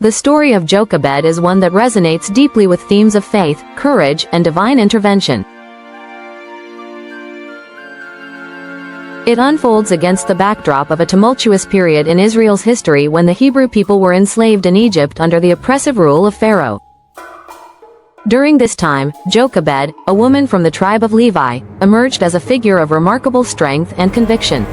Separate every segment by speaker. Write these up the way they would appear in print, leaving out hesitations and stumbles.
Speaker 1: The story of Jochebed is one that resonates deeply with themes of faith, courage, and divine intervention. It unfolds against the backdrop of a tumultuous period in Israel's history when the Hebrew people were enslaved in Egypt under the oppressive rule of Pharaoh. During this time, Jochebed, a woman from the tribe of Levi, emerged as a figure of remarkable strength and conviction.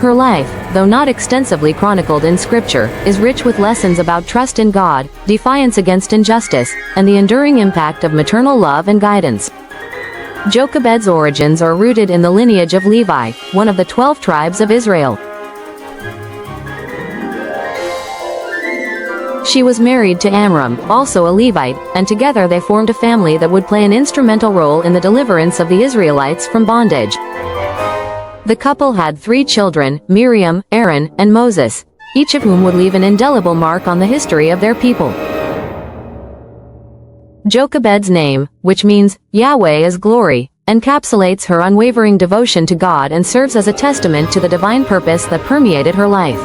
Speaker 1: Her life, though not extensively chronicled in Scripture, is rich with lessons about trust in God, defiance against injustice, and the enduring impact of maternal love and guidance. Jochebed's origins are rooted in the lineage of Levi, one of the 12 tribes of Israel. She was married to Amram, also a Levite, and together they formed a family that would play an instrumental role in the deliverance of the Israelites from bondage. The couple had 3 children, Miriam, Aaron, and Moses, each of whom would leave an indelible mark on the history of their people. Jochebed's name, which means Yahweh is glory, encapsulates her unwavering devotion to God and serves as a testament to the divine purpose that permeated her life.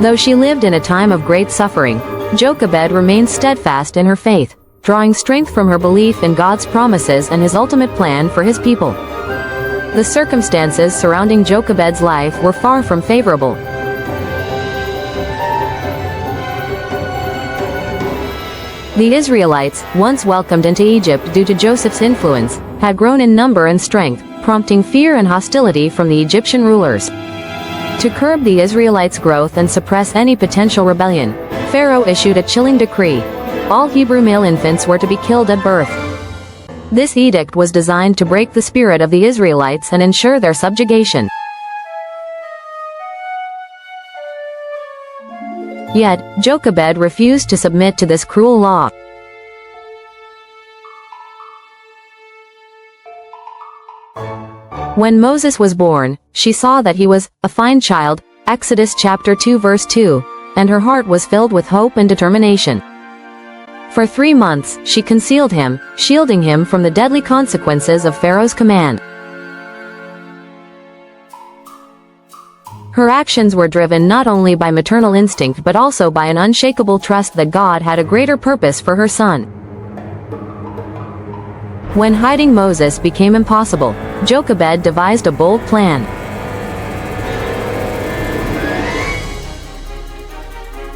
Speaker 1: Though she lived in a time of great suffering, Jochebed remained steadfast in her faith, drawing strength from her belief in God's promises and His ultimate plan for His people. The circumstances surrounding Jochebed's life were far from favorable. The Israelites, once welcomed into Egypt due to Joseph's influence, had grown in number and strength, prompting fear and hostility from the Egyptian rulers. To curb the Israelites' growth and suppress any potential rebellion, Pharaoh issued a chilling decree: all Hebrew male infants were to be killed at birth. This edict was designed to break the spirit of the Israelites and ensure their subjugation. Yet, Jochebed refused to submit to this cruel law. When Moses was born, she saw that he was a fine child, Exodus chapter 2 verse 2, and her heart was filled with hope and determination. For 3 months, she concealed him, shielding him from the deadly consequences of Pharaoh's command. Her actions were driven not only by maternal instinct but also by an unshakable trust that God had a greater purpose for her son. When hiding Moses became impossible, Jochebed devised a bold plan.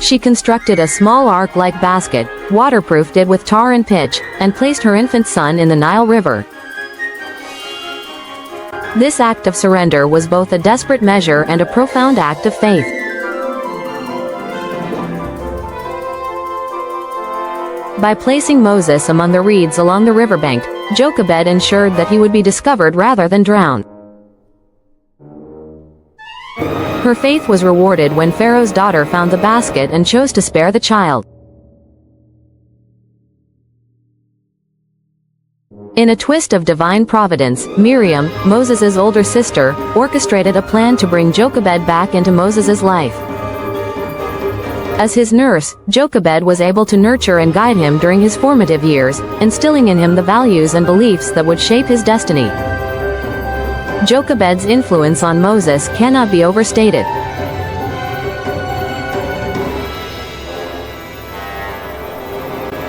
Speaker 1: She constructed a small ark-like basket, waterproofed it with tar and pitch, and placed her infant son in the Nile River. This act of surrender was both a desperate measure and a profound act of faith. By placing Moses among the reeds along the riverbank, Jochebed ensured that he would be discovered rather than drowned. Her faith was rewarded when Pharaoh's daughter found the basket and chose to spare the child. In a twist of divine providence, Miriam, Moses' older sister, orchestrated a plan to bring Jochebed back into Moses' life. As his nurse, Jochebed was able to nurture and guide him during his formative years, instilling in him the values and beliefs that would shape his destiny. Jochebed's influence on Moses cannot be overstated.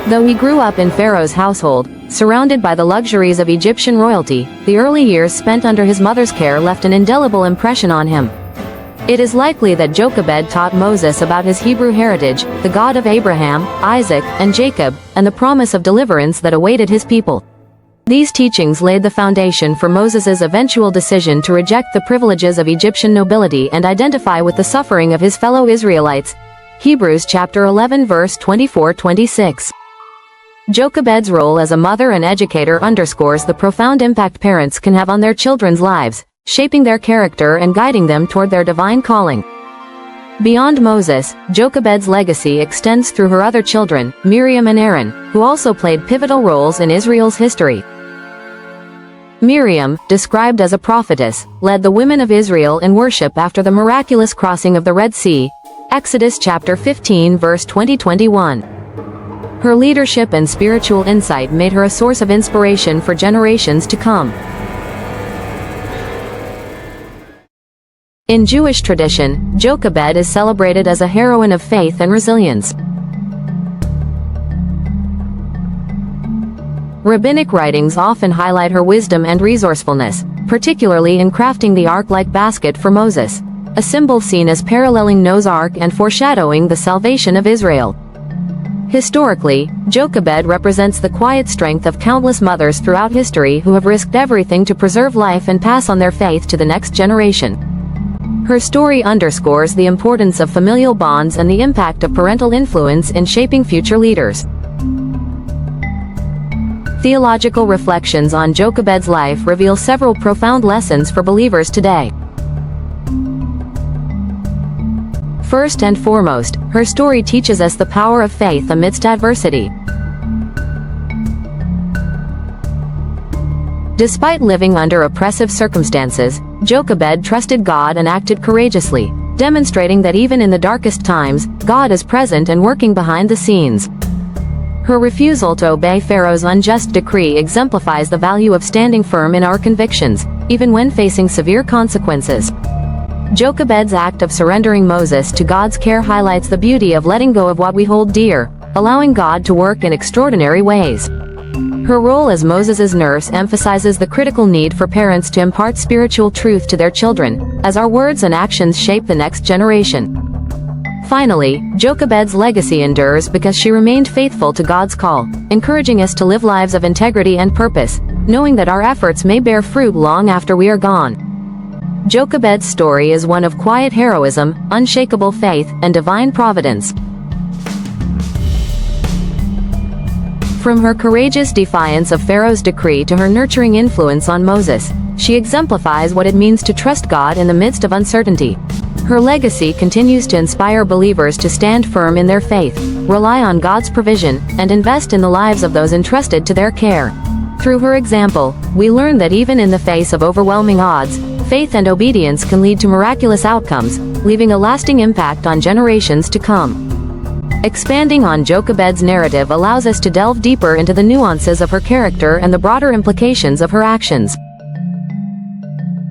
Speaker 1: Though he grew up in Pharaoh's household, surrounded by the luxuries of Egyptian royalty, the early years spent under his mother's care left an indelible impression on him. It is likely that Jochebed taught Moses about his Hebrew heritage, the God of Abraham, Isaac, and Jacob, and the promise of deliverance that awaited his people. These teachings laid the foundation for Moses' eventual decision to reject the privileges of Egyptian nobility and identify with the suffering of his fellow Israelites. Hebrews chapter 11 verse 24-26. Jochebed's role as a mother and educator underscores the profound impact parents can have on their children's lives, shaping their character and guiding them toward their divine calling. Beyond Moses, Jochebed's legacy extends through her other children, Miriam and Aaron, who also played pivotal roles in Israel's history. Miriam, described as a prophetess, led the women of Israel in worship after the miraculous crossing of the Red Sea, Exodus chapter 15 verse 20-21. Her leadership and spiritual insight made her a source of inspiration for generations to come. In Jewish tradition, Jochebed is celebrated as a heroine of faith and resilience. Rabbinic writings often highlight her wisdom and resourcefulness, particularly in crafting the ark-like basket for Moses, a symbol seen as paralleling Noah's Ark and foreshadowing the salvation of Israel. Historically, Jochebed represents the quiet strength of countless mothers throughout history who have risked everything to preserve life and pass on their faith to the next generation. Her story underscores the importance of familial bonds and the impact of parental influence in shaping future leaders. Theological reflections on Jochebed's life reveal several profound lessons for believers today. First and foremost, her story teaches us the power of faith amidst adversity. Despite living under oppressive circumstances, Jochebed trusted God and acted courageously, demonstrating that even in the darkest times, God is present and working behind the scenes. Her refusal to obey Pharaoh's unjust decree exemplifies the value of standing firm in our convictions, even when facing severe consequences. Jochebed's act of surrendering Moses to God's care highlights the beauty of letting go of what we hold dear, allowing God to work in extraordinary ways. Her role as Moses' nurse emphasizes the critical need for parents to impart spiritual truth to their children, as our words and actions shape the next generation. Finally, Jochebed's legacy endures because she remained faithful to God's call, encouraging us to live lives of integrity and purpose, knowing that our efforts may bear fruit long after we are gone. Jochebed's story is one of quiet heroism, unshakable faith, and divine providence. From her courageous defiance of Pharaoh's decree to her nurturing influence on Moses, she exemplifies what it means to trust God in the midst of uncertainty. Her legacy continues to inspire believers to stand firm in their faith, rely on God's provision, and invest in the lives of those entrusted to their care. Through her example, we learn that even in the face of overwhelming odds, faith and obedience can lead to miraculous outcomes, leaving a lasting impact on generations to come. Expanding on Jochebed's narrative allows us to delve deeper into the nuances of her character and the broader implications of her actions.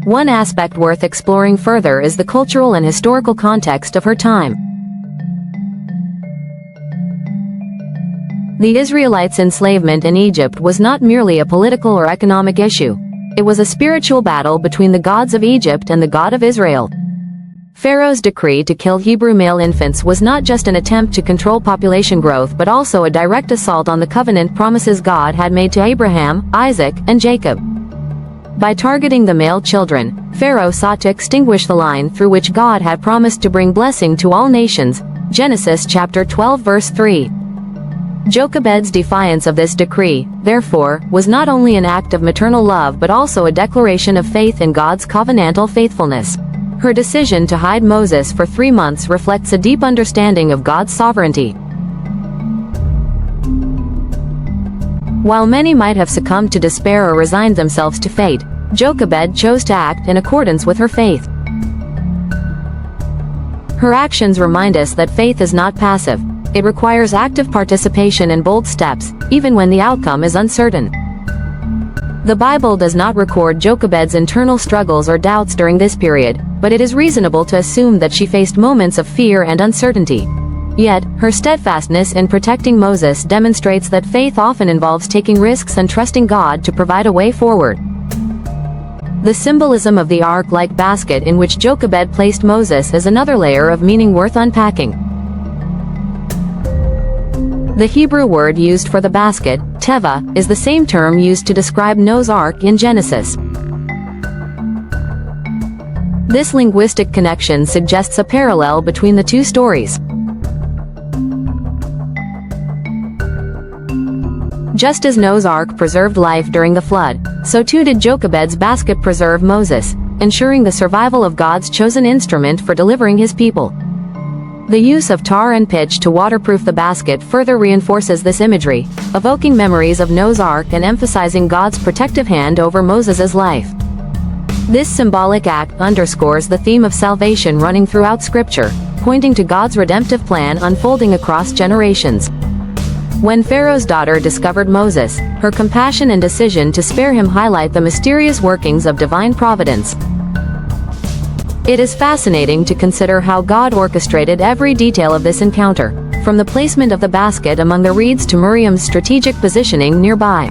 Speaker 1: One aspect worth exploring further is the cultural and historical context of her time. The Israelites' enslavement in Egypt was not merely a political or economic issue. It was a spiritual battle between the gods of Egypt and the God of Israel. Pharaoh's decree to kill Hebrew male infants was not just an attempt to control population growth but also a direct assault on the covenant promises God had made to Abraham, Isaac, and Jacob. By targeting the male children, Pharaoh sought to extinguish the line through which God had promised to bring blessing to all nations. Genesis chapter 12 verse 3. Jochebed's defiance of this decree, therefore, was not only an act of maternal love but also a declaration of faith in God's covenantal faithfulness. Her decision to hide Moses for 3 months reflects a deep understanding of God's sovereignty. While many might have succumbed to despair or resigned themselves to fate, Jochebed chose to act in accordance with her faith. Her actions remind us that faith is not passive. It requires active participation and bold steps, even when the outcome is uncertain. The Bible does not record Jochebed's internal struggles or doubts during this period, but it is reasonable to assume that she faced moments of fear and uncertainty. Yet, her steadfastness in protecting Moses demonstrates that faith often involves taking risks and trusting God to provide a way forward. The symbolism of the ark-like basket in which Jochebed placed Moses is another layer of meaning worth unpacking. The Hebrew word used for the basket, teva, is the same term used to describe Noah's Ark in Genesis. This linguistic connection suggests a parallel between the two stories. Just as Noah's Ark preserved life during the flood, so too did Jochebed's basket preserve Moses, ensuring the survival of God's chosen instrument for delivering his people. The use of tar and pitch to waterproof the basket further reinforces this imagery, evoking memories of Noah's Ark and emphasizing God's protective hand over Moses' life. This symbolic act underscores the theme of salvation running throughout Scripture, pointing to God's redemptive plan unfolding across generations. When Pharaoh's daughter discovered Moses, her compassion and decision to spare him highlight the mysterious workings of divine providence. It is fascinating to consider how God orchestrated every detail of this encounter, from the placement of the basket among the reeds to Miriam's strategic positioning nearby.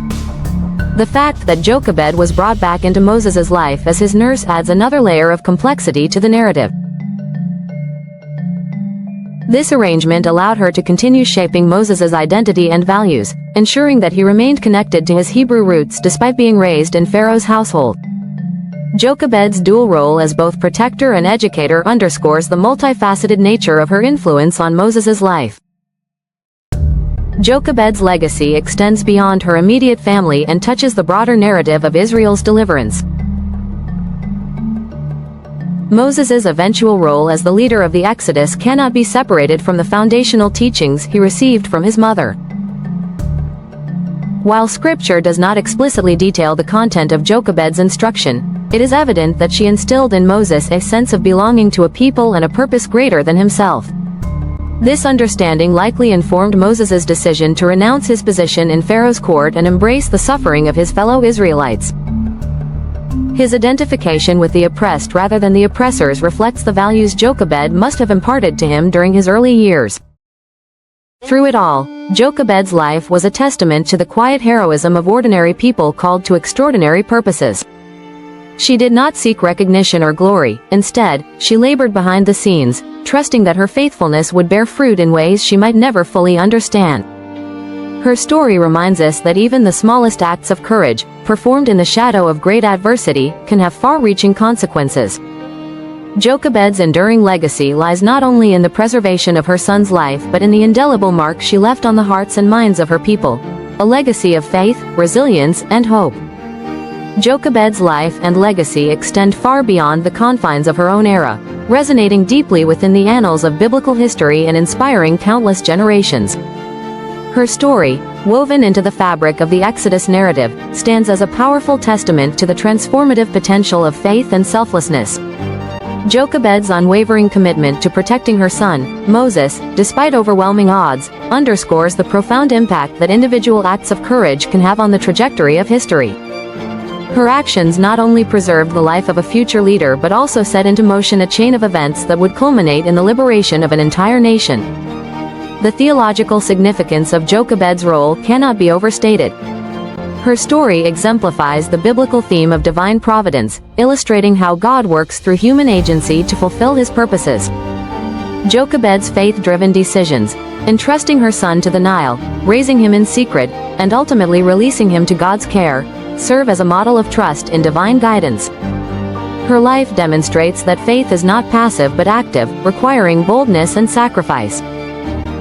Speaker 1: The fact that Jochebed was brought back into Moses' life as his nurse adds another layer of complexity to the narrative. This arrangement allowed her to continue shaping Moses' identity and values, ensuring that he remained connected to his Hebrew roots despite being raised in Pharaoh's household. Jochebed's dual role as both protector and educator underscores the multifaceted nature of her influence on Moses' life. Jochebed's legacy extends beyond her immediate family and touches the broader narrative of Israel's deliverance. Moses' eventual role as the leader of the Exodus cannot be separated from the foundational teachings he received from his mother. While Scripture does not explicitly detail the content of Jochebed's instruction, it is evident that she instilled in Moses a sense of belonging to a people and a purpose greater than himself. This understanding likely informed Moses' decision to renounce his position in Pharaoh's court and embrace the suffering of his fellow Israelites. His identification with the oppressed rather than the oppressors reflects the values Jochebed must have imparted to him during his early years. Through it all, Jochebed's life was a testament to the quiet heroism of ordinary people called to extraordinary purposes. She did not seek recognition or glory; instead, she labored behind the scenes, trusting that her faithfulness would bear fruit in ways she might never fully understand. Her story reminds us that even the smallest acts of courage, performed in the shadow of great adversity, can have far-reaching consequences. Jochebed's enduring legacy lies not only in the preservation of her son's life but in the indelible mark she left on the hearts and minds of her people, a legacy of faith, resilience, and hope. Jochebed's life and legacy extend far beyond the confines of her own era, resonating deeply within the annals of biblical history and inspiring countless generations. Her story, woven into the fabric of the Exodus narrative, stands as a powerful testament to the transformative potential of faith and selflessness. Jochebed's unwavering commitment to protecting her son, Moses, despite overwhelming odds, underscores the profound impact that individual acts of courage can have on the trajectory of history. Her actions not only preserved the life of a future leader but also set into motion a chain of events that would culminate in the liberation of an entire nation. The theological significance of Jochebed's role cannot be overstated. Her story exemplifies the biblical theme of divine providence, illustrating how God works through human agency to fulfill his purposes. Jochebed's faith-driven decisions, entrusting her son to the Nile, raising him in secret, and ultimately releasing him to God's care, serve as a model of trust in divine guidance. Her life demonstrates that faith is not passive but active, requiring boldness and sacrifice.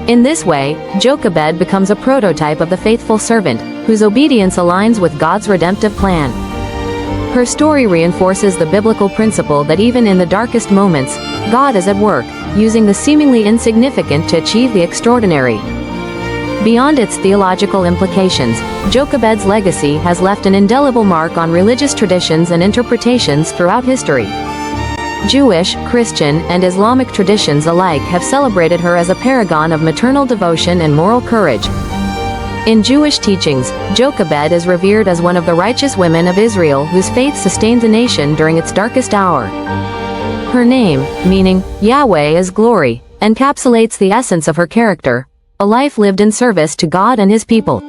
Speaker 1: In this way, Jochebed becomes a prototype of the faithful servant, whose obedience aligns with God's redemptive plan. Her story reinforces the biblical principle that even in the darkest moments, God is at work, using the seemingly insignificant to achieve the extraordinary. Beyond its theological implications, Jochebed's legacy has left an indelible mark on religious traditions and interpretations throughout history. Jewish, Christian, and Islamic traditions alike have celebrated her as a paragon of maternal devotion and moral courage. In Jewish teachings, Jochebed is revered as one of the righteous women of Israel whose faith sustained the nation during its darkest hour. Her name, meaning Yahweh is glory, encapsulates the essence of her character, a life lived in service to God and his people.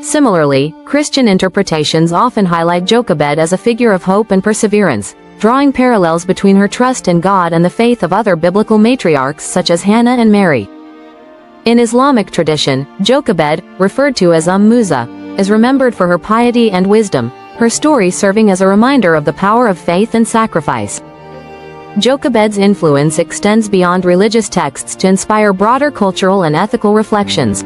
Speaker 1: Similarly, Christian interpretations often highlight Jochebed as a figure of hope and perseverance, drawing parallels between her trust in God and the faith of other biblical matriarchs such as Hannah and Mary. In Islamic tradition, Jochebed, referred to as Musa, is remembered for her piety and wisdom, her story serving as a reminder of the power of faith and sacrifice. Jochebed's influence extends beyond religious texts to inspire broader cultural and ethical reflections.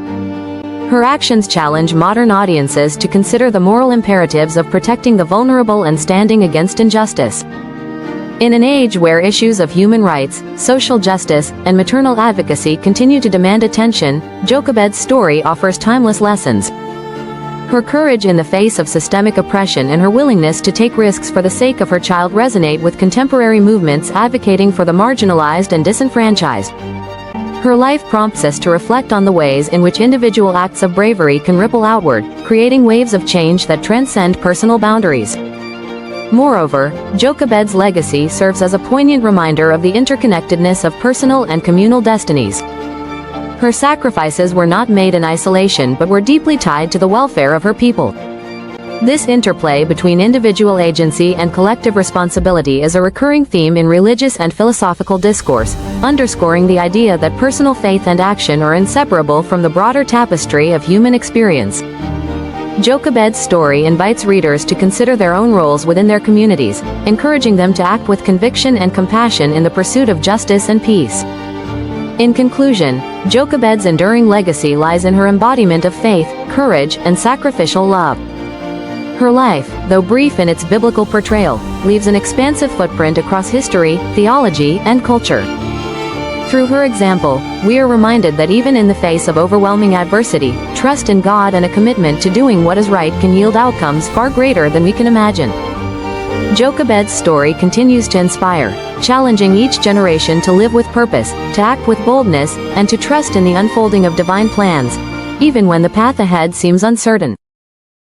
Speaker 1: Her actions challenge modern audiences to consider the moral imperatives of protecting the vulnerable and standing against injustice. In an age where issues of human rights, social justice, and maternal advocacy continue to demand attention, Jochebed's story offers timeless lessons. Her courage in the face of systemic oppression and her willingness to take risks for the sake of her child resonate with contemporary movements advocating for the marginalized and disenfranchised. Her life prompts us to reflect on the ways in which individual acts of bravery can ripple outward, creating waves of change that transcend personal boundaries. Moreover, Jochebed's legacy serves as a poignant reminder of the interconnectedness of personal and communal destinies. Her sacrifices were not made in isolation but were deeply tied to the welfare of her people. This interplay between individual agency and collective responsibility is a recurring theme in religious and philosophical discourse, underscoring the idea that personal faith and action are inseparable from the broader tapestry of human experience. Jochebed's story invites readers to consider their own roles within their communities, encouraging them to act with conviction and compassion in the pursuit of justice and peace. In conclusion, Jochebed's enduring legacy lies in her embodiment of faith, courage, and sacrificial love. Her life, though brief in its biblical portrayal, leaves an expansive footprint across history, theology, and culture. Through her example, we are reminded that even in the face of overwhelming adversity, trust in God and a commitment to doing what is right can yield outcomes far greater than we can imagine. Jochebed's story continues to inspire, challenging each generation to live with purpose, to act with boldness, and to trust in the unfolding of divine plans, even when the path ahead seems uncertain.